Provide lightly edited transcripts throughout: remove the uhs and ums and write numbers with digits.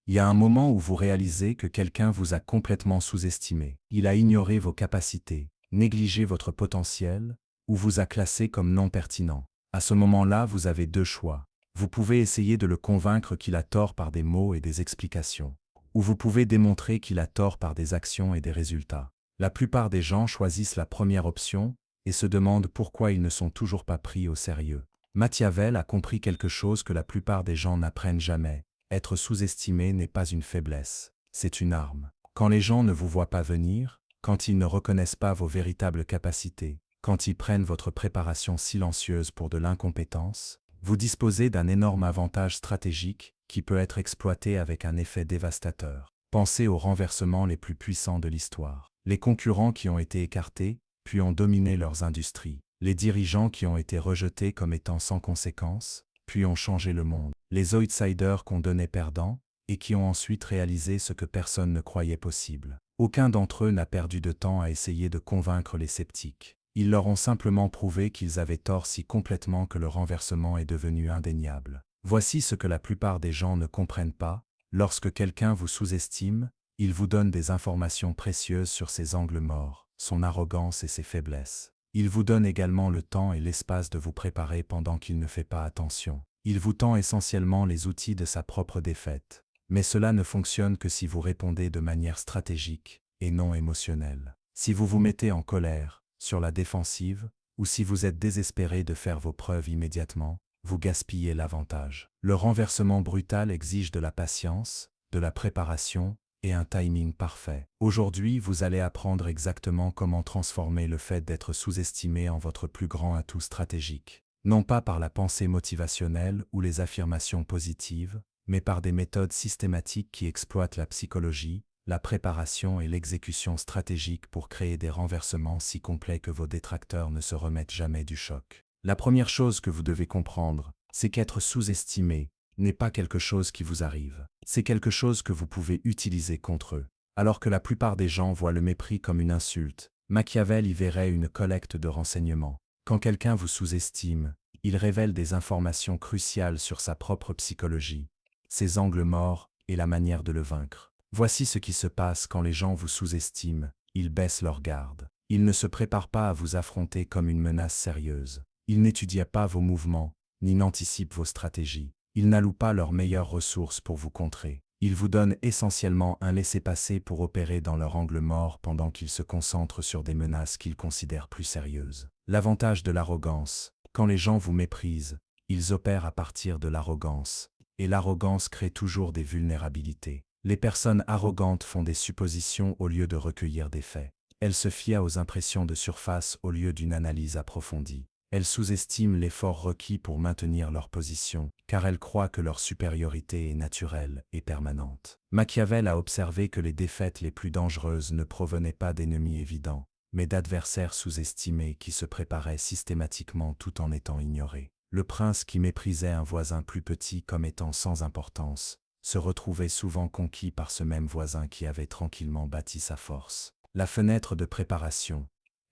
Il y a un moment où vous réalisez que quelqu'un vous a complètement sous-estimé. Il a ignoré vos capacités, négligé votre potentiel, ou vous a classé comme non pertinent. À ce moment-là, vous avez deux choix. Vous pouvez essayer de le convaincre qu'il a tort par des mots et des explications, ou vous pouvez démontrer qu'il a tort par des actions et des résultats. La plupart des gens choisissent la première option et se demandent pourquoi ils ne sont toujours pas pris au sérieux. Machiavel a compris quelque chose que la plupart des gens n'apprennent jamais. Être sous-estimé n'est pas une faiblesse, c'est une arme. Quand les gens ne vous voient pas venir, quand ils ne reconnaissent pas vos véritables capacités, quand ils prennent votre préparation silencieuse pour de l'incompétence, vous disposez d'un énorme avantage stratégique qui peut être exploité avec un effet dévastateur. Pensez aux renversements les plus puissants de l'histoire. Les concurrents qui ont été écartés, puis ont dominé leurs industries. Les dirigeants qui ont été rejetés comme étant sans conséquence, puis ont changé le monde. Les outsiders qu'on donnait perdants, et qui ont ensuite réalisé ce que personne ne croyait possible. Aucun d'entre eux n'a perdu de temps à essayer de convaincre les sceptiques. Ils leur ont simplement prouvé qu'ils avaient tort si complètement que le renversement est devenu indéniable. Voici ce que la plupart des gens ne comprennent pas. Lorsque quelqu'un vous sous-estime, il vous donne des informations précieuses sur ses angles morts, son arrogance et ses faiblesses. Il vous donne également le temps et l'espace de vous préparer pendant qu'il ne fait pas attention. Il vous tend essentiellement les outils de sa propre défaite. Mais cela ne fonctionne que si vous répondez de manière stratégique et non émotionnelle. Si vous vous mettez en colère, sur la défensive, ou si vous êtes désespéré de faire vos preuves immédiatement, vous gaspillez l'avantage. Le renversement brutal exige de la patience, de la préparation et un timing parfait. Aujourd'hui, vous allez apprendre exactement comment transformer le fait d'être sous-estimé en votre plus grand atout stratégique. Non pas par la pensée motivationnelle ou les affirmations positives, mais par des méthodes systématiques qui exploitent la psychologie, la préparation et l'exécution stratégique pour créer des renversements si complets que vos détracteurs ne se remettent jamais du choc. La première chose que vous devez comprendre, c'est qu'être sous-estimé n'est pas quelque chose qui vous arrive. C'est quelque chose que vous pouvez utiliser contre eux. Alors que la plupart des gens voient le mépris comme une insulte, Machiavel y verrait une collecte de renseignements. Quand quelqu'un vous sous-estime, il révèle des informations cruciales sur sa propre psychologie, ses angles morts et la manière de le vaincre. Voici ce qui se passe quand les gens vous sous-estiment, ils baissent leur garde. Ils ne se préparent pas à vous affronter comme une menace sérieuse. Ils n'étudient pas vos mouvements, ni n'anticipent vos stratégies. Ils n'allouent pas leurs meilleures ressources pour vous contrer. Ils vous donnent essentiellement un laissez-passer pour opérer dans leur angle mort pendant qu'ils se concentrent sur des menaces qu'ils considèrent plus sérieuses. L'avantage de l'arrogance. Quand les gens vous méprisent, ils opèrent à partir de l'arrogance. Et l'arrogance crée toujours des vulnérabilités. Les personnes arrogantes font des suppositions au lieu de recueillir des faits. Elles se fient aux impressions de surface au lieu d'une analyse approfondie. Elles sous-estiment l'effort requis pour maintenir leur position, car elles croient que leur supériorité est naturelle et permanente. Machiavel a observé que les défaites les plus dangereuses ne provenaient pas d'ennemis évidents, mais d'adversaires sous-estimés qui se préparaient systématiquement tout en étant ignorés. Le prince qui méprisait un voisin plus petit comme étant sans importance, se retrouvait souvent conquis par ce même voisin qui avait tranquillement bâti sa force. La fenêtre de préparation.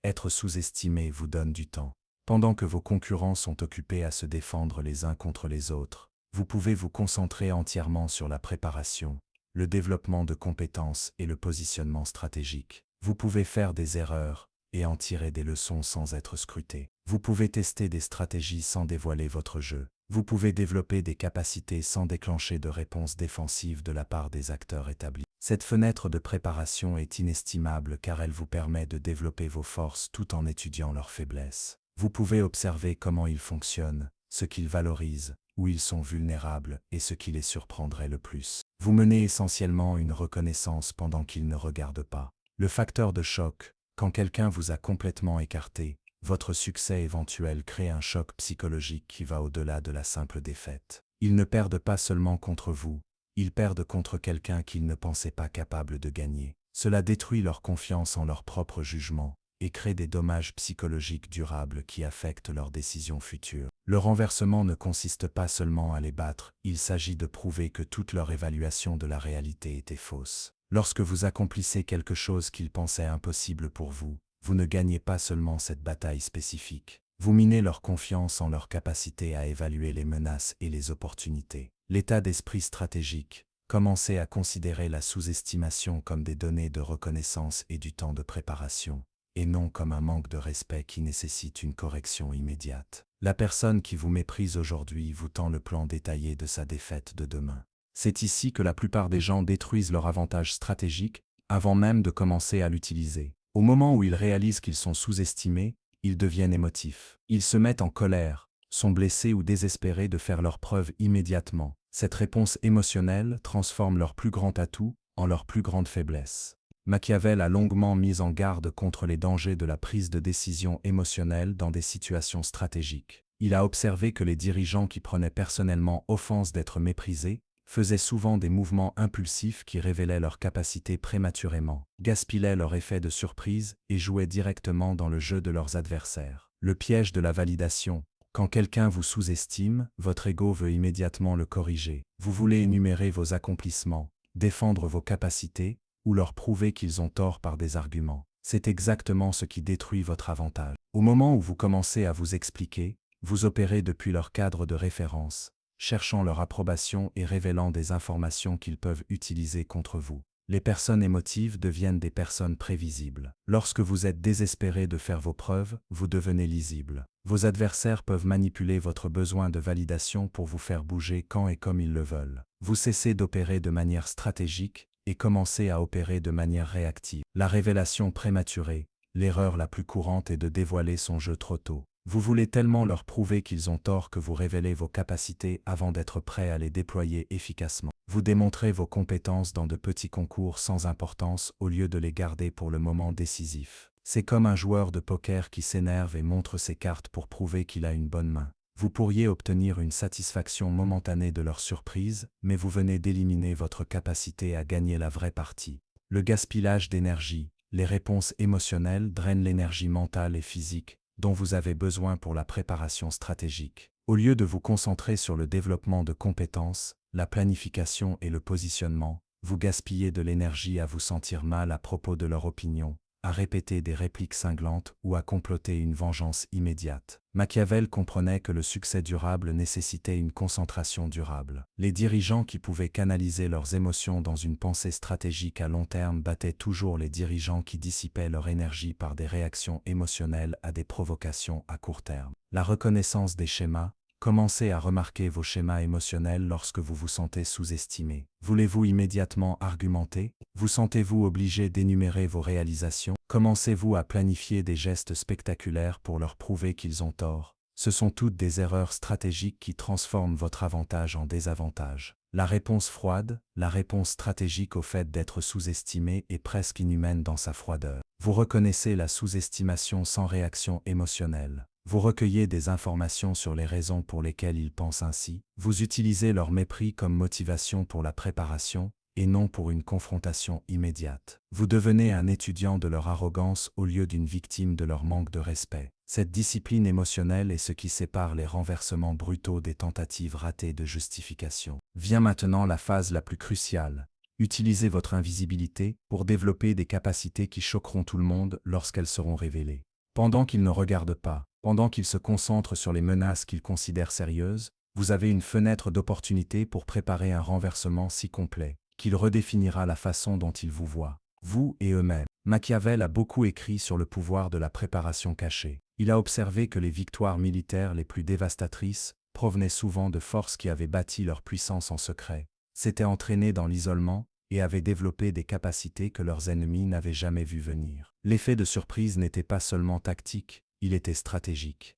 Être sous-estimé vous donne du temps. Pendant que vos concurrents sont occupés à se défendre les uns contre les autres, vous pouvez vous concentrer entièrement sur la préparation, le développement de compétences et le positionnement stratégique. Vous pouvez faire des erreurs et en tirer des leçons sans être scruté. Vous pouvez tester des stratégies sans dévoiler votre jeu. Vous pouvez développer des capacités sans déclencher de réponses défensives de la part des acteurs établis. Cette fenêtre de préparation est inestimable car elle vous permet de développer vos forces tout en étudiant leurs faiblesses. Vous pouvez observer comment ils fonctionnent, ce qu'ils valorisent, où ils sont vulnérables et ce qui les surprendrait le plus. Vous menez essentiellement une reconnaissance pendant qu'ils ne regardent pas. Le facteur de choc. Quand quelqu'un vous a complètement écarté, votre succès éventuel crée un choc psychologique qui va au-delà de la simple défaite. Ils ne perdent pas seulement contre vous, ils perdent contre quelqu'un qu'ils ne pensaient pas capable de gagner. Cela détruit leur confiance en leur propre jugement et crée des dommages psychologiques durables qui affectent leurs décisions futures. Le renversement ne consiste pas seulement à les battre, il s'agit de prouver que toute leur évaluation de la réalité était fausse. Lorsque vous accomplissez quelque chose qu'ils pensaient impossible pour vous, vous ne gagnez pas seulement cette bataille spécifique, vous minez leur confiance en leur capacité à évaluer les menaces et les opportunités. L'état d'esprit stratégique. Commencez à considérer la sous-estimation comme des données de reconnaissance et du temps de préparation, et non comme un manque de respect qui nécessite une correction immédiate. La personne qui vous méprise aujourd'hui vous tend le plan détaillé de sa défaite de demain. C'est ici que la plupart des gens détruisent leur avantage stratégique avant même de commencer à l'utiliser. Au moment où ils réalisent qu'ils sont sous-estimés, ils deviennent émotifs. Ils se mettent en colère, sont blessés ou désespérés de faire leurs preuves immédiatement. Cette réponse émotionnelle transforme leur plus grand atout en leur plus grande faiblesse. Machiavel a longuement mis en garde contre les dangers de la prise de décision émotionnelle dans des situations stratégiques. Il a observé que les dirigeants qui prenaient personnellement offense d'être méprisés faisaient souvent des mouvements impulsifs qui révélaient leur capacité prématurément, gaspillaient leur effet de surprise et jouaient directement dans le jeu de leurs adversaires. Le piège de la validation. Quand quelqu'un vous sous-estime, votre ego veut immédiatement le corriger. Vous voulez énumérer vos accomplissements, défendre vos capacités, ou leur prouver qu'ils ont tort par des arguments. C'est exactement ce qui détruit votre avantage. Au moment où vous commencez à vous expliquer, vous opérez depuis leur cadre de référence, cherchant leur approbation et révélant des informations qu'ils peuvent utiliser contre vous. Les personnes émotives deviennent des personnes prévisibles. Lorsque vous êtes désespéré de faire vos preuves, vous devenez lisible. Vos adversaires peuvent manipuler votre besoin de validation pour vous faire bouger quand et comme ils le veulent. Vous cessez d'opérer de manière stratégique et commencez à opérer de manière réactive. La révélation prématurée, l'erreur la plus courante est de dévoiler son jeu trop tôt. Vous voulez tellement leur prouver qu'ils ont tort que vous révélez vos capacités avant d'être prêt à les déployer efficacement. Vous démontrez vos compétences dans de petits concours sans importance au lieu de les garder pour le moment décisif. C'est comme un joueur de poker qui s'énerve et montre ses cartes pour prouver qu'il a une bonne main. Vous pourriez obtenir une satisfaction momentanée de leur surprise, mais vous venez d'éliminer votre capacité à gagner la vraie partie. Le gaspillage d'énergie, les réponses émotionnelles drainent l'énergie mentale et physique dont vous avez besoin pour la préparation stratégique. Au lieu de vous concentrer sur le développement de compétences, la planification et le positionnement, vous gaspillez de l'énergie à vous sentir mal à propos de leur opinion, à répéter des répliques cinglantes ou à comploter une vengeance immédiate. Machiavel comprenait que le succès durable nécessitait une concentration durable. Les dirigeants qui pouvaient canaliser leurs émotions dans une pensée stratégique à long terme battaient toujours les dirigeants qui dissipaient leur énergie par des réactions émotionnelles à des provocations à court terme. La reconnaissance des schémas. Commencez à remarquer vos schémas émotionnels lorsque vous vous sentez sous-estimé. Voulez-vous immédiatement argumenter? Vous sentez-vous obligé d'énumérer vos réalisations? Commencez-vous à planifier des gestes spectaculaires pour leur prouver qu'ils ont tort? Ce sont toutes des erreurs stratégiques qui transforment votre avantage en désavantage. La réponse froide, la réponse stratégique au fait d'être sous-estimé est presque inhumaine dans sa froideur. Vous reconnaissez la sous-estimation sans réaction émotionnelle. Vous recueillez des informations sur les raisons pour lesquelles ils pensent ainsi, vous utilisez leur mépris comme motivation pour la préparation, et non pour une confrontation immédiate. Vous devenez un étudiant de leur arrogance au lieu d'une victime de leur manque de respect. Cette discipline émotionnelle est ce qui sépare les renversements brutaux des tentatives ratées de justification. Vient maintenant la phase la plus cruciale. Utilisez votre invisibilité pour développer des capacités qui choqueront tout le monde lorsqu'elles seront révélées. Pendant qu'ils ne regardent pas, pendant qu'ils se concentrent sur les menaces qu'ils considèrent sérieuses, vous avez une fenêtre d'opportunité pour préparer un renversement si complet qu'il redéfinira la façon dont ils vous voient, vous et eux-mêmes. Machiavel a beaucoup écrit sur le pouvoir de la préparation cachée. Il a observé que les victoires militaires les plus dévastatrices provenaient souvent de forces qui avaient bâti leur puissance en secret, s'étaient entraînées dans l'isolement et avaient développé des capacités que leurs ennemis n'avaient jamais vues venir. L'effet de surprise n'était pas seulement tactique, il était stratégique.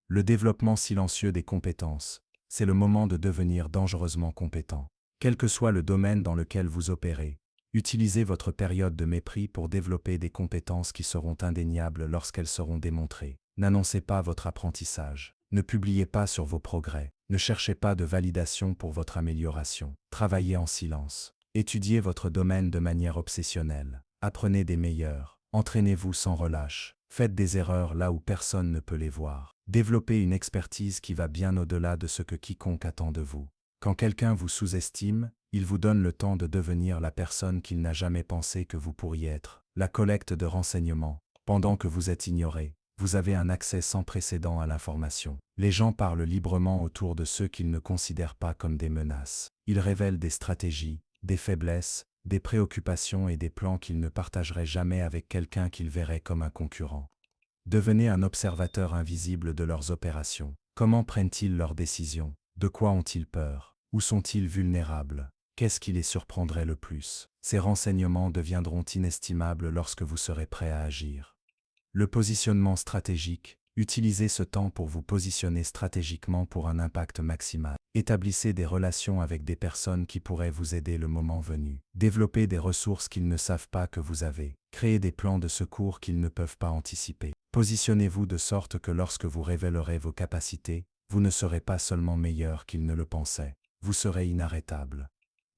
Le développement silencieux des compétences, c'est le moment de devenir dangereusement compétent. Quel que soit le domaine dans lequel vous opérez, utilisez votre période de mépris pour développer des compétences qui seront indéniables lorsqu'elles seront démontrées. N'annoncez pas votre apprentissage. Ne publiez pas sur vos progrès. Ne cherchez pas de validation pour votre amélioration. Travaillez en silence. Étudiez votre domaine de manière obsessionnelle. Apprenez des meilleurs. Entraînez-vous sans relâche. Faites des erreurs là où personne ne peut les voir. Développez une expertise qui va bien au-delà de ce que quiconque attend de vous. Quand quelqu'un vous sous-estime, il vous donne le temps de devenir la personne qu'il n'a jamais pensé que vous pourriez être. La collecte de renseignements. Pendant que vous êtes ignoré, vous avez un accès sans précédent à l'information. Les gens parlent librement autour de ceux qu'ils ne considèrent pas comme des menaces. Ils révèlent des stratégies, des faiblesses, des préoccupations et des plans qu'ils ne partageraient jamais avec quelqu'un qu'ils verraient comme un concurrent. Devenez un observateur invisible de leurs opérations. Comment prennent-ils leurs décisions? De quoi ont-ils peur? Où sont-ils vulnérables? Qu'est-ce qui les surprendrait le plus? Ces renseignements deviendront inestimables lorsque vous serez prêt à agir. Le positionnement stratégique. Utilisez ce temps pour vous positionner stratégiquement pour un impact maximal. Établissez des relations avec des personnes qui pourraient vous aider le moment venu. Développez des ressources qu'ils ne savent pas que vous avez. Créez des plans de secours qu'ils ne peuvent pas anticiper. Positionnez-vous de sorte que lorsque vous révélerez vos capacités, vous ne serez pas seulement meilleur qu'ils ne le pensaient. Vous serez inarrêtable.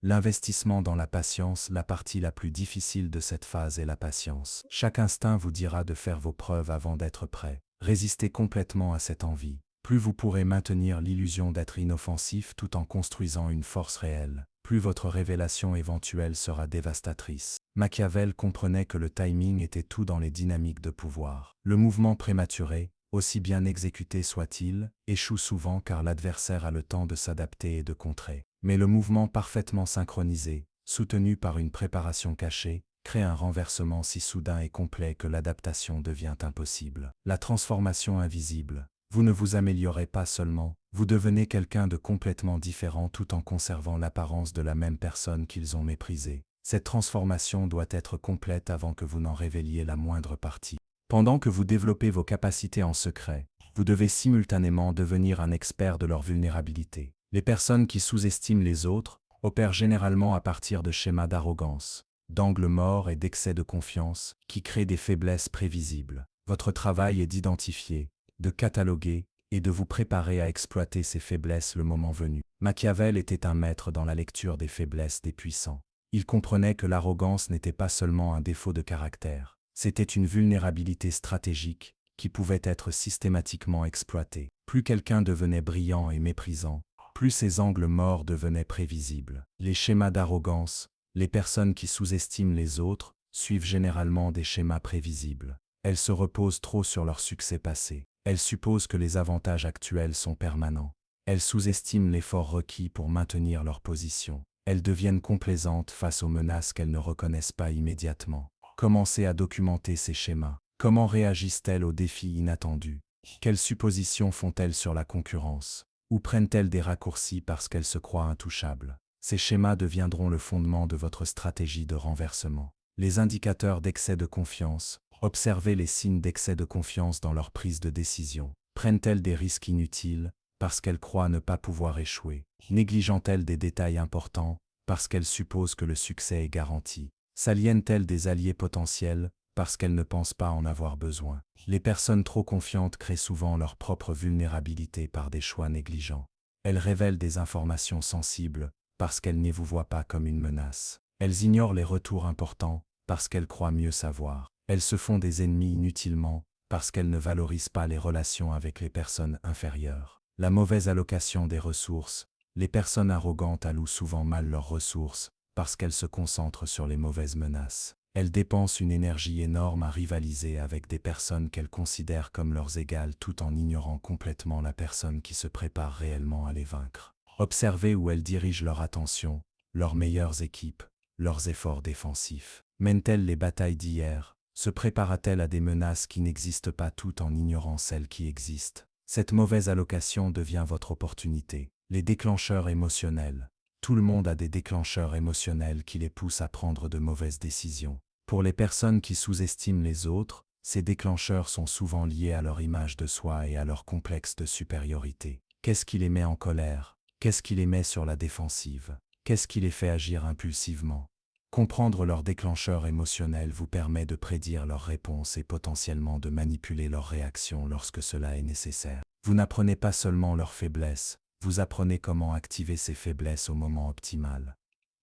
L'investissement dans la patience, la partie la plus difficile de cette phase est la patience. Chaque instinct vous dira de faire vos preuves avant d'être prêt. Résistez complètement à cette envie. Plus vous pourrez maintenir l'illusion d'être inoffensif tout en construisant une force réelle, plus votre révélation éventuelle sera dévastatrice. Machiavel comprenait que le timing était tout dans les dynamiques de pouvoir. Le mouvement prématuré, aussi bien exécuté soit-il, échoue souvent car l'adversaire a le temps de s'adapter et de contrer. Mais le mouvement parfaitement synchronisé, soutenu par une préparation cachée, crée un renversement si soudain et complet que l'adaptation devient impossible. La transformation invisible. Vous ne vous améliorez pas seulement, vous devenez quelqu'un de complètement différent tout en conservant l'apparence de la même personne qu'ils ont méprisée. Cette transformation doit être complète avant que vous n'en révéliez la moindre partie. Pendant que vous développez vos capacités en secret, vous devez simultanément devenir un expert de leur vulnérabilité. Les personnes qui sous-estiment les autres opèrent généralement à partir de schémas d'arrogance, d'angles morts et d'excès de confiance qui créent des faiblesses prévisibles. Votre travail est d'identifier, de cataloguer et de vous préparer à exploiter ces faiblesses le moment venu. Machiavel était un maître dans la lecture des faiblesses des puissants. Il comprenait que l'arrogance n'était pas seulement un défaut de caractère, c'était une vulnérabilité stratégique qui pouvait être systématiquement exploitée. Plus quelqu'un devenait brillant et méprisant, plus ses angles morts devenaient prévisibles. Les schémas d'arrogance, les personnes qui sous-estiment les autres, suivent généralement des schémas prévisibles. Elles se reposent trop sur leur succès passé. Elles supposent que les avantages actuels sont permanents. Elles sous-estiment l'effort requis pour maintenir leur position. Elles deviennent complaisantes face aux menaces qu'elles ne reconnaissent pas immédiatement. Commencez à documenter ces schémas. Comment réagissent-elles aux défis inattendus? Quelles suppositions font-elles sur la concurrence? Ou prennent-elles des raccourcis parce qu'elles se croient intouchables? Ces schémas deviendront le fondement de votre stratégie de renversement. Les indicateurs d'excès de confiance. Observez les signes d'excès de confiance dans leur prise de décision. Prennent-elles des risques inutiles parce qu'elles croient ne pas pouvoir échouer? Négligeant-elles des détails importants parce qu'elles supposent que le succès est garanti? S'aliènent-elles des alliés potentiels parce qu'elles ne pensent pas en avoir besoin? Les personnes trop confiantes créent souvent leur propre vulnérabilité par des choix négligents. Elles révèlent des informations sensibles parce qu'elles ne vous voient pas comme une menace. Elles ignorent les retours importants parce qu'elles croient mieux savoir. Elles se font des ennemis inutilement parce qu'elles ne valorisent pas les relations avec les personnes inférieures. La mauvaise allocation des ressources. Les personnes arrogantes allouent souvent mal leurs ressources parce qu'elles se concentrent sur les mauvaises menaces. Elles dépensent une énergie énorme à rivaliser avec des personnes qu'elles considèrent comme leurs égales tout en ignorant complètement la personne qui se prépare réellement à les vaincre. Observez où elles dirigent leur attention, leurs meilleures équipes, leurs efforts défensifs. Mènent-elles les batailles d'hier? Se prépara-t-elle à des menaces qui n'existent pas tout en ignorant celles qui existent? Cette mauvaise allocation devient votre opportunité. Les déclencheurs émotionnels. Tout le monde a des déclencheurs émotionnels qui les poussent à prendre de mauvaises décisions. Pour les personnes qui sous-estiment les autres, ces déclencheurs sont souvent liés à leur image de soi et à leur complexe de supériorité. Qu'est-ce qui les met en colère? Qu'est-ce qui les met sur la défensive? Qu'est-ce qui les fait agir impulsivement? Comprendre leurs déclencheurs émotionnels vous permet de prédire leurs réponses et potentiellement de manipuler leurs réactions lorsque cela est nécessaire. Vous n'apprenez pas seulement leurs faiblesses, vous apprenez comment activer ces faiblesses au moment optimal.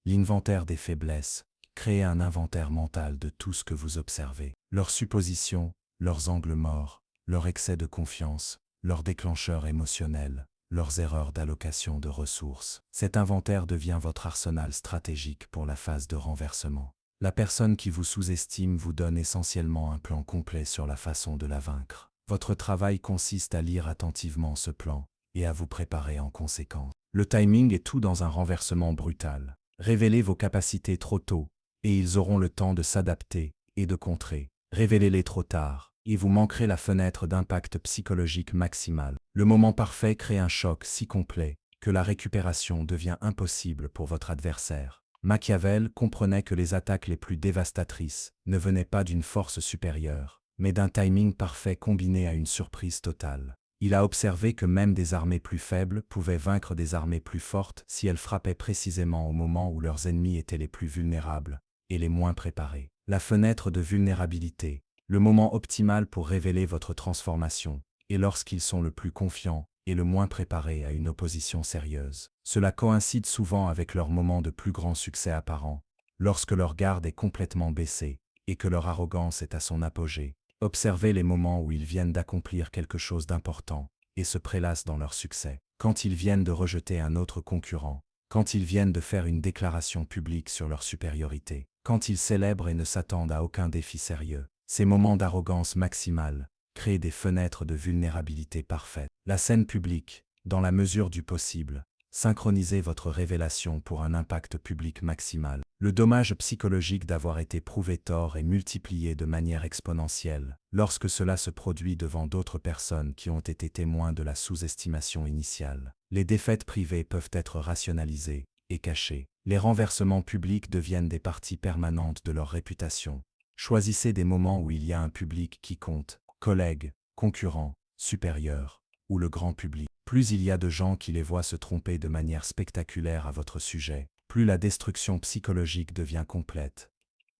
L'inventaire des faiblesses. Créez un inventaire mental de tout ce que vous observez. Leurs suppositions, leurs angles morts, leur excès de confiance, leurs déclencheurs émotionnels, leurs erreurs d'allocation de ressources. Cet inventaire devient votre arsenal stratégique pour la phase de renversement. La personne qui vous sous-estime vous donne essentiellement un plan complet sur la façon de la vaincre. Votre travail consiste à lire attentivement ce plan et à vous préparer en conséquence. Le timing est tout dans un renversement brutal. Révélez vos capacités trop tôt, et ils auront le temps de s'adapter et de contrer. Révélez-les trop tard, et vous manquerez la fenêtre d'impact psychologique maximale. Le moment parfait crée un choc si complet que la récupération devient impossible pour votre adversaire. Machiavel comprenait que les attaques les plus dévastatrices ne venaient pas d'une force supérieure, mais d'un timing parfait combiné à une surprise totale. Il a observé que même des armées plus faibles pouvaient vaincre des armées plus fortes si elles frappaient précisément au moment où leurs ennemis étaient les plus vulnérables et les moins préparés. La fenêtre de vulnérabilité, le moment optimal pour révéler votre transformation, est lorsqu'ils sont le plus confiants et le moins préparés à une opposition sérieuse. Cela coïncide souvent avec leur moment de plus grand succès apparent, lorsque leur garde est complètement baissée et que leur arrogance est à son apogée. Observez les moments où ils viennent d'accomplir quelque chose d'important et se prélassent dans leur succès. Quand ils viennent de rejeter un autre concurrent, quand ils viennent de faire une déclaration publique sur leur supériorité, quand ils célèbrent et ne s'attendent à aucun défi sérieux. Ces moments d'arrogance maximale créent des fenêtres de vulnérabilité parfaite. La scène publique, dans la mesure du possible, synchronisez votre révélation pour un impact public maximal. Le dommage psychologique d'avoir été prouvé tort est multiplié de manière exponentielle lorsque cela se produit devant d'autres personnes qui ont été témoins de la sous-estimation initiale. Les défaites privées peuvent être rationalisées et cachées. Les renversements publics deviennent des parties permanentes de leur réputation. Choisissez des moments où il y a un public qui compte, collègues, concurrents, supérieurs, ou le grand public. Plus il y a de gens qui les voient se tromper de manière spectaculaire à votre sujet, plus la destruction psychologique devient complète.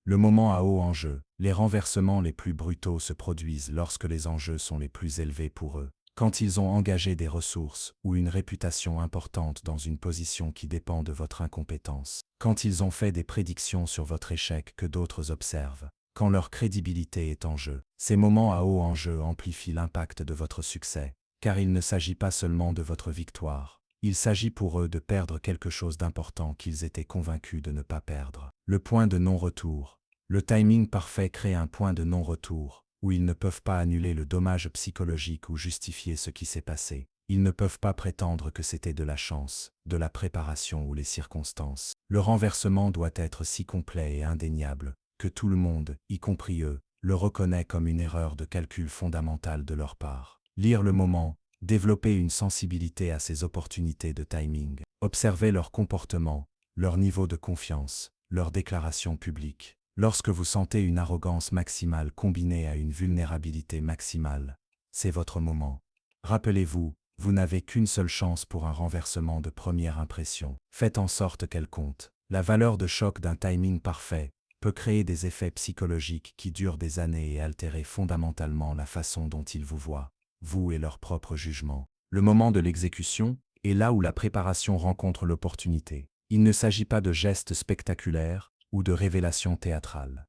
Le moment à haut enjeu, les renversements les plus brutaux se produisent lorsque les enjeux sont les plus élevés pour eux. Quand ils ont engagé des ressources ou une réputation importante dans une position qui dépend de votre incompétence. Quand ils ont fait des prédictions sur votre échec que d'autres observent. Quand leur crédibilité est en jeu. Ces moments à haut enjeu amplifient l'impact de votre succès, car il ne s'agit pas seulement de votre victoire. Il s'agit pour eux de perdre quelque chose d'important qu'ils étaient convaincus de ne pas perdre. Le point de non-retour. Le timing parfait crée un point de non-retour, où ils ne peuvent pas annuler le dommage psychologique ou justifier ce qui s'est passé. Ils ne peuvent pas prétendre que c'était de la chance, de la préparation ou les circonstances. Le renversement doit être si complet et indéniable que tout le monde, y compris eux, le reconnaît comme une erreur de calcul fondamentale de leur part. Lire le moment, développer une sensibilité à ces opportunités de timing, observer leur comportement, leur niveau de confiance, leurs déclarations publiques. Lorsque vous sentez une arrogance maximale combinée à une vulnérabilité maximale, c'est votre moment. Rappelez-vous, vous n'avez qu'une seule chance pour un renversement de première impression. Faites en sorte qu'elle compte. La valeur de choc d'un timing parfait peut créer des effets psychologiques qui durent des années et altérer fondamentalement la façon dont ils vous voient, vous et leur propre jugement. Le moment de l'exécution est là où la préparation rencontre l'opportunité. Il ne s'agit pas de gestes spectaculaires ou de révélations théâtrales.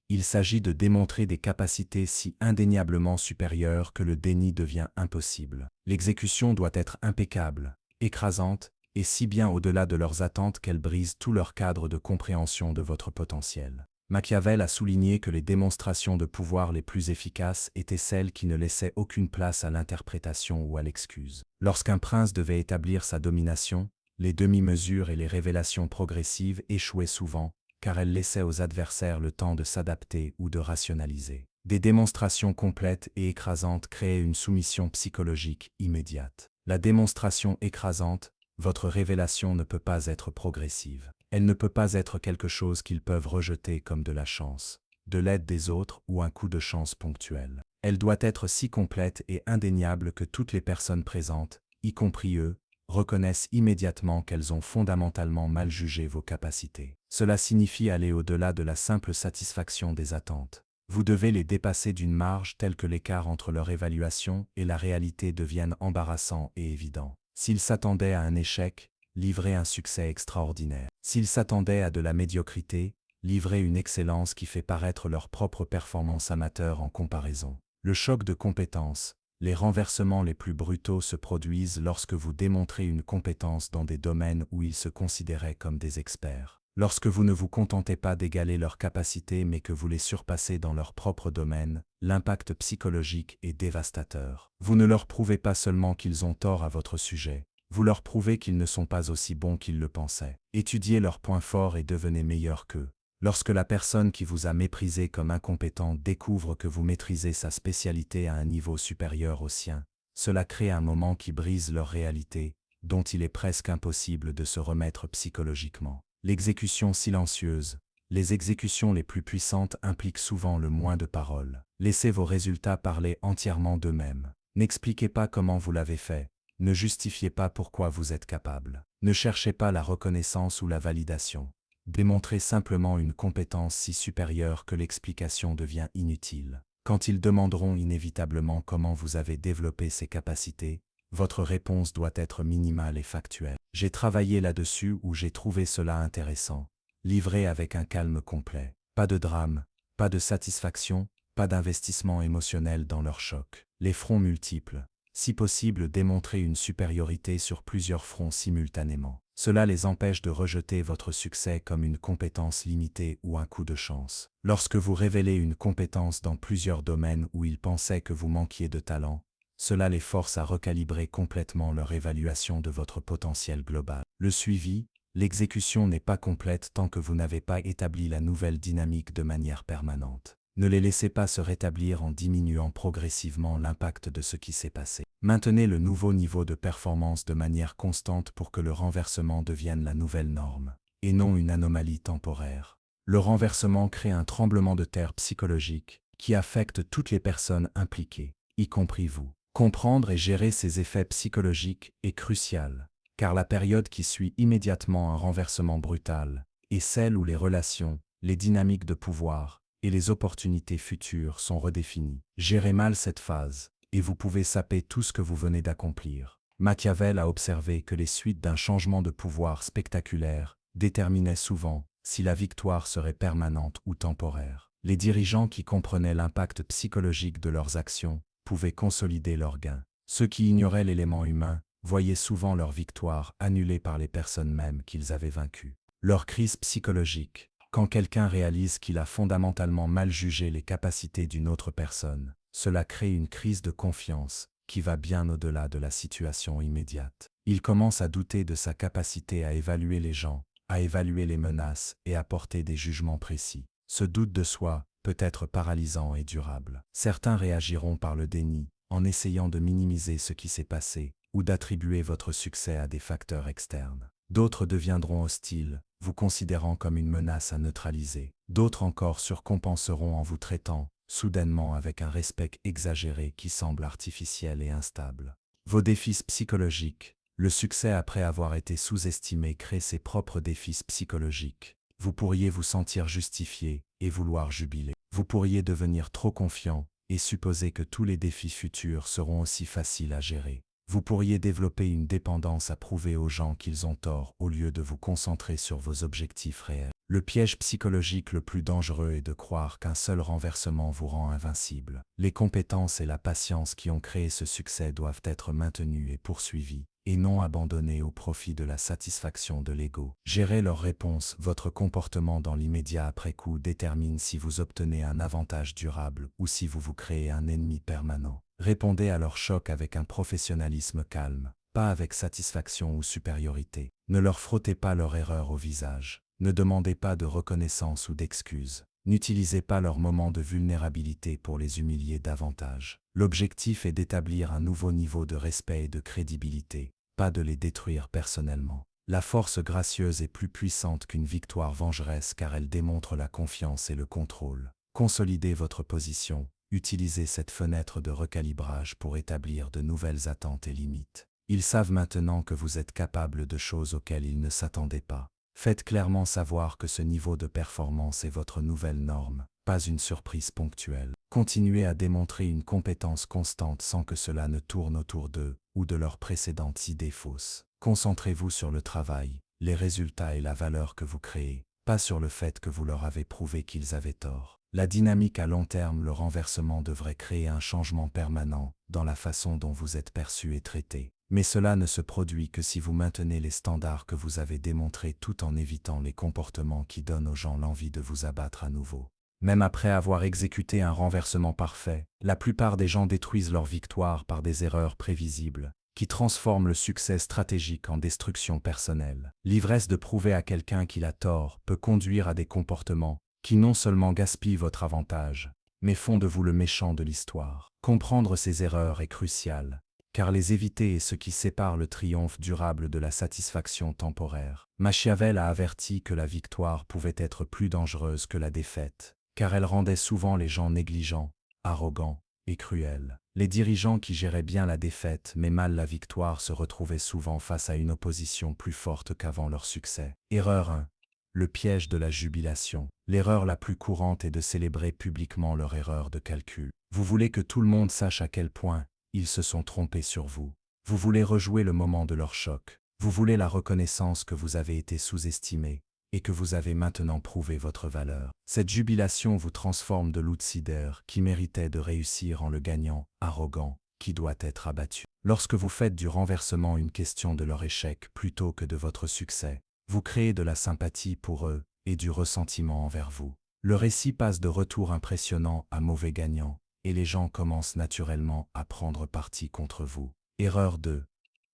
Il s'agit de démontrer des capacités si indéniablement supérieures que le déni devient impossible. L'exécution doit être impeccable, écrasante, et si bien au-delà de leurs attentes qu'elle brise tout leur cadre de compréhension de votre potentiel. Machiavel a souligné que les démonstrations de pouvoir les plus efficaces étaient celles qui ne laissaient aucune place à l'interprétation ou à l'excuse. Lorsqu'un prince devait établir sa domination, les demi-mesures et les révélations progressives échouaient souvent, car elles laissaient aux adversaires le temps de s'adapter ou de rationaliser. Des démonstrations complètes et écrasantes créaient une soumission psychologique immédiate. La démonstration écrasante, votre révélation ne peut pas être progressive. Elle ne peut pas être quelque chose qu'ils peuvent rejeter comme de la chance, de l'aide des autres ou un coup de chance ponctuel. Elle doit être si complète et indéniable que toutes les personnes présentes, y compris eux, reconnaissent immédiatement qu'elles ont fondamentalement mal jugé vos capacités. Cela signifie aller au-delà de la simple satisfaction des attentes. Vous devez les dépasser d'une marge telle que l'écart entre leur évaluation et la réalité devienne embarrassant et évident. S'ils s'attendaient à un échec, livrez un succès extraordinaire. S'ils s'attendaient à de la médiocrité, livrez une excellence qui fait paraître leur propre performance amateur en comparaison. Le choc de compétences, les renversements les plus brutaux se produisent lorsque vous démontrez une compétence dans des domaines où ils se considéraient comme des experts. Lorsque vous ne vous contentez pas d'égaler leurs capacités mais que vous les surpassez dans leur propre domaine, l'impact psychologique est dévastateur. Vous ne leur prouvez pas seulement qu'ils ont tort à votre sujet, Vous leur prouvez qu'ils ne sont pas aussi bons qu'ils le pensaient. Étudiez leurs points forts et devenez meilleur qu'eux. Lorsque la personne qui vous a méprisé comme incompétent découvre que vous maîtrisez sa spécialité à un niveau supérieur au sien, cela crée un moment qui brise leur réalité, dont il est presque impossible de se remettre psychologiquement. L'exécution silencieuse. Les exécutions les plus puissantes impliquent souvent le moins de paroles. Laissez vos résultats parler entièrement d'eux-mêmes. N'expliquez pas comment vous l'avez fait. Ne justifiez pas pourquoi vous êtes capable. Ne cherchez pas la reconnaissance ou la validation. Démontrez simplement une compétence si supérieure que l'explication devient inutile. Quand ils demanderont inévitablement comment vous avez développé ces capacités, votre réponse doit être minimale et factuelle. J'ai travaillé là-dessus ou j'ai trouvé cela intéressant. Livré avec un calme complet. Pas de drame, pas de satisfaction, pas d'investissement émotionnel dans leur choc. Les fronts multiples. Si possible, démontrer une supériorité sur plusieurs fronts simultanément. Cela les empêche de rejeter votre succès comme une compétence limitée ou un coup de chance. Lorsque vous révélez une compétence dans plusieurs domaines où ils pensaient que vous manquiez de talent, cela les force à recalibrer complètement leur évaluation de votre potentiel global. Le suivi. L'exécution n'est pas complète tant que vous n'avez pas établi la nouvelle dynamique de manière permanente. Ne les laissez pas se rétablir en diminuant progressivement l'impact de ce qui s'est passé. Maintenez le nouveau niveau de performance de manière constante pour que le renversement devienne la nouvelle norme, et non une anomalie temporaire. Le renversement crée un tremblement de terre psychologique qui affecte toutes les personnes impliquées, y compris vous. Comprendre et gérer ces effets psychologiques est crucial, car la période qui suit immédiatement un renversement brutal est celle où les relations, les dynamiques de pouvoir et les opportunités futures sont redéfinies. Gérez mal cette phase, et vous pouvez saper tout ce que vous venez d'accomplir. Machiavel a observé que les suites d'un changement de pouvoir spectaculaire déterminaient souvent si la victoire serait permanente ou temporaire. Les dirigeants qui comprenaient l'impact psychologique de leurs actions pouvaient consolider leurs gains. Ceux qui ignoraient l'élément humain voyaient souvent leur victoire annulée par les personnes mêmes qu'ils avaient vaincues. Leur crise psychologique. Quand quelqu'un réalise qu'il a fondamentalement mal jugé les capacités d'une autre personne, cela crée une crise de confiance qui va bien au-delà de la situation immédiate. Il commence à douter de sa capacité à évaluer les gens, à évaluer les menaces et à porter des jugements précis. Ce doute de soi peut être paralysant et durable. Certains réagiront par le déni, en essayant de minimiser ce qui s'est passé ou d'attribuer votre succès à des facteurs externes. D'autres deviendront hostiles, vous considérant comme une menace à neutraliser. D'autres encore surcompenseront en vous traitant, soudainement avec un respect exagéré qui semble artificiel et instable. Vos défis psychologiques. Le succès après avoir été sous-estimé crée ses propres défis psychologiques. Vous pourriez vous sentir justifié et vouloir jubiler. Vous pourriez devenir trop confiant et supposer que tous les défis futurs seront aussi faciles à gérer. Vous pourriez développer une dépendance à prouver aux gens qu'ils ont tort au lieu de vous concentrer sur vos objectifs réels. Le piège psychologique le plus dangereux est de croire qu'un seul renversement vous rend invincible. Les compétences et la patience qui ont créé ce succès doivent être maintenues et poursuivies, et non abandonnées au profit de la satisfaction de l'ego. Gérez leurs réponses. Votre comportement dans l'immédiat après coup détermine si vous obtenez un avantage durable ou si vous vous créez un ennemi permanent. Répondez à leur choc avec un professionnalisme calme, pas avec satisfaction ou supériorité. Ne leur frottez pas leur erreur au visage. Ne demandez pas de reconnaissance ou d'excuses. N'utilisez pas leurs moments de vulnérabilité pour les humilier davantage. L'objectif est d'établir un nouveau niveau de respect et de crédibilité, pas de les détruire personnellement. La force gracieuse est plus puissante qu'une victoire vengeresse car elle démontre la confiance et le contrôle. Consolidez votre position. Utilisez cette fenêtre de recalibrage pour établir de nouvelles attentes et limites. Ils savent maintenant que vous êtes capable de choses auxquelles ils ne s'attendaient pas. Faites clairement savoir que ce niveau de performance est votre nouvelle norme, pas une surprise ponctuelle. Continuez à démontrer une compétence constante sans que cela ne tourne autour d'eux ou de leurs précédentes idées fausses. Concentrez-vous sur le travail, les résultats et la valeur que vous créez, pas sur le fait que vous leur avez prouvé qu'ils avaient tort. La dynamique à long terme, le renversement devrait créer un changement permanent dans la façon dont vous êtes perçu et traité. Mais cela ne se produit que si vous maintenez les standards que vous avez démontrés tout en évitant les comportements qui donnent aux gens l'envie de vous abattre à nouveau. Même après avoir exécuté un renversement parfait, la plupart des gens détruisent leur victoire par des erreurs prévisibles, qui transforme le succès stratégique en destruction personnelle. L'ivresse de prouver à quelqu'un qu'il a tort peut conduire à des comportements qui non seulement gaspillent votre avantage, mais font de vous le méchant de l'histoire. Comprendre ces erreurs est crucial, car les éviter est ce qui sépare le triomphe durable de la satisfaction temporaire. Machiavel a averti que la victoire pouvait être plus dangereuse que la défaite, car elle rendait souvent les gens négligents, arrogants et cruels. Les dirigeants qui géraient bien la défaite mais mal la victoire se retrouvaient souvent face à une opposition plus forte qu'avant leur succès. Erreur 1. Le piège de la jubilation. L'erreur la plus courante est de célébrer publiquement leur erreur de calcul. Vous voulez que tout le monde sache à quel point ils se sont trompés sur vous. Vous voulez rejouer le moment de leur choc. Vous voulez la reconnaissance que vous avez été sous-estimé et que vous avez maintenant prouvé votre valeur. Cette jubilation vous transforme de l'outsider qui méritait de réussir en le gagnant, arrogant, qui doit être abattu. Lorsque vous faites du renversement une question de leur échec plutôt que de votre succès, vous créez de la sympathie pour eux et du ressentiment envers vous. Le récit passe de retours impressionnants à mauvais gagnants, et les gens commencent naturellement à prendre parti contre vous. Erreur 2.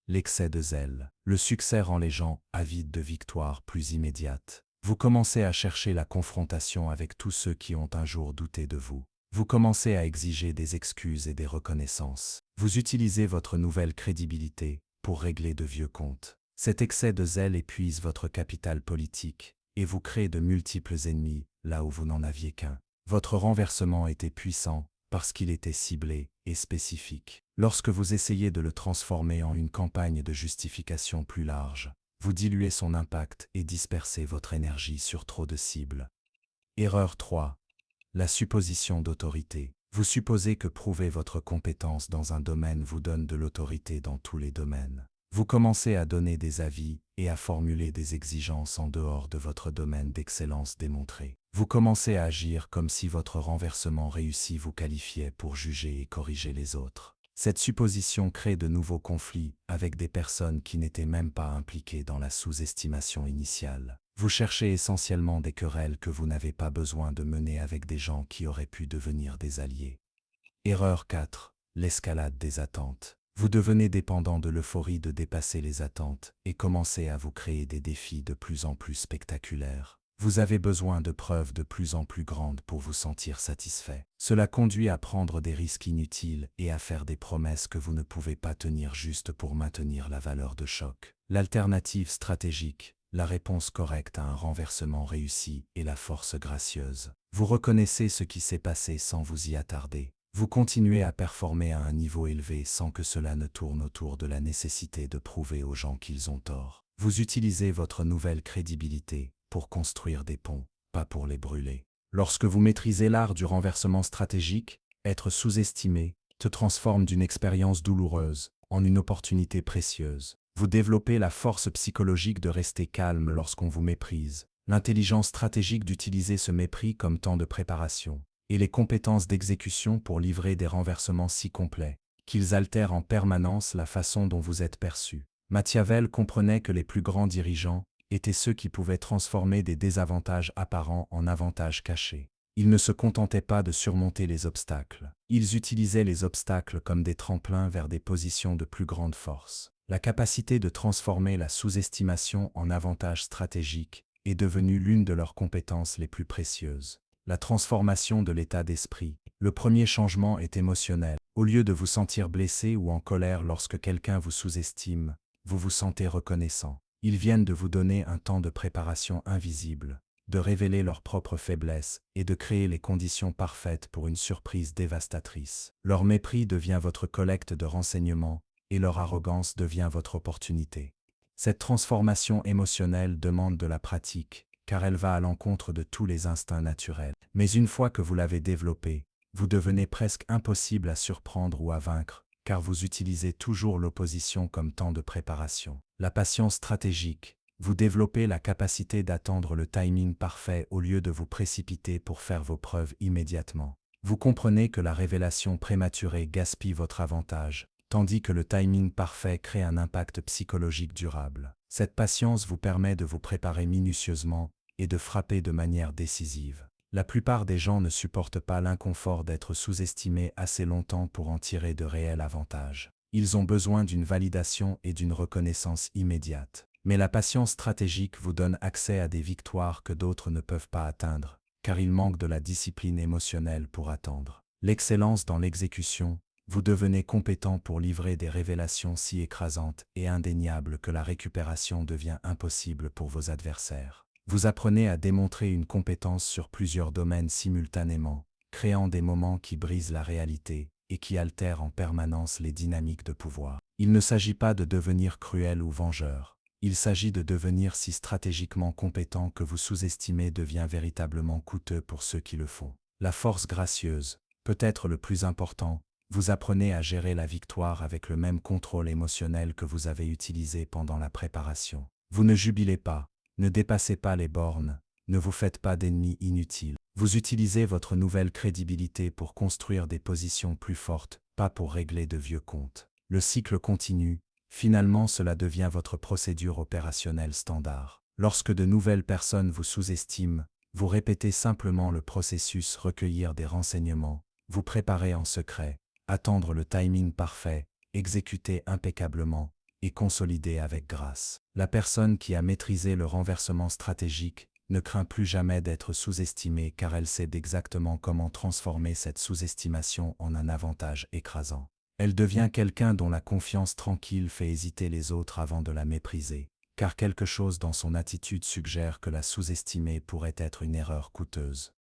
L'excès de zèle. Le succès rend les gens avides de victoires plus immédiates. Vous commencez à chercher la confrontation avec tous ceux qui ont un jour douté de vous. Vous commencez à exiger des excuses et des reconnaissances. Vous utilisez votre nouvelle crédibilité pour régler de vieux comptes. Cet excès de zèle épuise votre capital politique et vous crée de multiples ennemis là où vous n'en aviez qu'un. Votre renversement était puissant parce qu'il était ciblé et spécifique. Lorsque vous essayez de le transformer en une campagne de justification plus large, vous diluez son impact et dispersez votre énergie sur trop de cibles. Erreur 3. La supposition d'autorité. Vous supposez que prouver votre compétence dans un domaine vous donne de l'autorité dans tous les domaines. Vous commencez à donner des avis et à formuler des exigences en dehors de votre domaine d'excellence démontré. Vous commencez à agir comme si votre renversement réussi vous qualifiait pour juger et corriger les autres. Cette supposition crée de nouveaux conflits avec des personnes qui n'étaient même pas impliquées dans la sous-estimation initiale. Vous cherchez essentiellement des querelles que vous n'avez pas besoin de mener avec des gens qui auraient pu devenir des alliés. Erreur 4. L'escalade des attentes. Vous devenez dépendant de l'euphorie de dépasser les attentes et commencez à vous créer des défis de plus en plus spectaculaires. Vous avez besoin de preuves de plus en plus grandes pour vous sentir satisfait. Cela conduit à prendre des risques inutiles et à faire des promesses que vous ne pouvez pas tenir juste pour maintenir la valeur de choc. L'alternative stratégique, la réponse correcte à un renversement réussi est la force gracieuse. Vous reconnaissez ce qui s'est passé sans vous y attarder. Vous continuez à performer à un niveau élevé sans que cela ne tourne autour de la nécessité de prouver aux gens qu'ils ont tort. Vous utilisez votre nouvelle crédibilité pour construire des ponts, pas pour les brûler. Lorsque vous maîtrisez l'art du renversement stratégique, être sous-estimé te transforme d'une expérience douloureuse en une opportunité précieuse. Vous développez la force psychologique de rester calme lorsqu'on vous méprise, l'intelligence stratégique d'utiliser ce mépris comme temps de préparation, et les compétences d'exécution pour livrer des renversements si complets qu'ils altèrent en permanence la façon dont vous êtes perçu. Machiavel comprenait que les plus grands dirigeants étaient ceux qui pouvaient transformer des désavantages apparents en avantages cachés. Ils ne se contentaient pas de surmonter les obstacles. Ils utilisaient les obstacles comme des tremplins vers des positions de plus grande force. La capacité de transformer la sous-estimation en avantage stratégique est devenue l'une de leurs compétences les plus précieuses. La transformation de l'état d'esprit. Le premier changement est émotionnel. Au lieu de vous sentir blessé ou en colère lorsque quelqu'un vous sous-estime, vous vous sentez reconnaissant. Ils viennent de vous donner un temps de préparation invisible, de révéler leurs propres faiblesses et de créer les conditions parfaites pour une surprise dévastatrice. Leur mépris devient votre collecte de renseignements et leur arrogance devient votre opportunité. Cette transformation émotionnelle demande de la pratique, car elle va à l'encontre de tous les instincts naturels. Mais une fois que vous l'avez développée, vous devenez presque impossible à surprendre ou à vaincre, car vous utilisez toujours l'opposition comme temps de préparation. La patience stratégique. Vous développez la capacité d'attendre le timing parfait au lieu de vous précipiter pour faire vos preuves immédiatement. Vous comprenez que la révélation prématurée gaspille votre avantage, tandis que le timing parfait crée un impact psychologique durable. Cette patience vous permet de vous préparer minutieusement et de frapper de manière décisive. La plupart des gens ne supportent pas l'inconfort d'être sous-estimés assez longtemps pour en tirer de réels avantages. Ils ont besoin d'une validation et d'une reconnaissance immédiate. Mais la patience stratégique vous donne accès à des victoires que d'autres ne peuvent pas atteindre, car ils manquent de la discipline émotionnelle pour attendre. L'excellence dans l'exécution, vous devenez compétent pour livrer des révélations si écrasantes et indéniables que la récupération devient impossible pour vos adversaires. Vous apprenez à démontrer une compétence sur plusieurs domaines simultanément, créant des moments qui brisent la réalité et qui altèrent en permanence les dynamiques de pouvoir. Il ne s'agit pas de devenir cruel ou vengeur. Il s'agit de devenir si stratégiquement compétent que vous sous-estimez devient véritablement coûteux pour ceux qui le font. La force gracieuse, peut-être le plus important, vous apprenez à gérer la victoire avec le même contrôle émotionnel que vous avez utilisé pendant la préparation. Vous ne jubilez pas, ne dépassez pas les bornes, ne vous faites pas d'ennemis inutiles. Vous utilisez votre nouvelle crédibilité pour construire des positions plus fortes, pas pour régler de vieux comptes. Le cycle continue, finalement cela devient votre procédure opérationnelle standard. Lorsque de nouvelles personnes vous sous-estiment, vous répétez simplement le processus, recueillir des renseignements, vous préparer en secret, attendre le timing parfait, exécuter impeccablement et consolider avec grâce. La personne qui a maîtrisé le renversement stratégique ne craint plus jamais d'être sous-estimée car elle sait exactement comment transformer cette sous-estimation en un avantage écrasant. Elle devient quelqu'un dont la confiance tranquille fait hésiter les autres avant de la mépriser, car quelque chose dans son attitude suggère que la sous-estimer pourrait être une erreur coûteuse.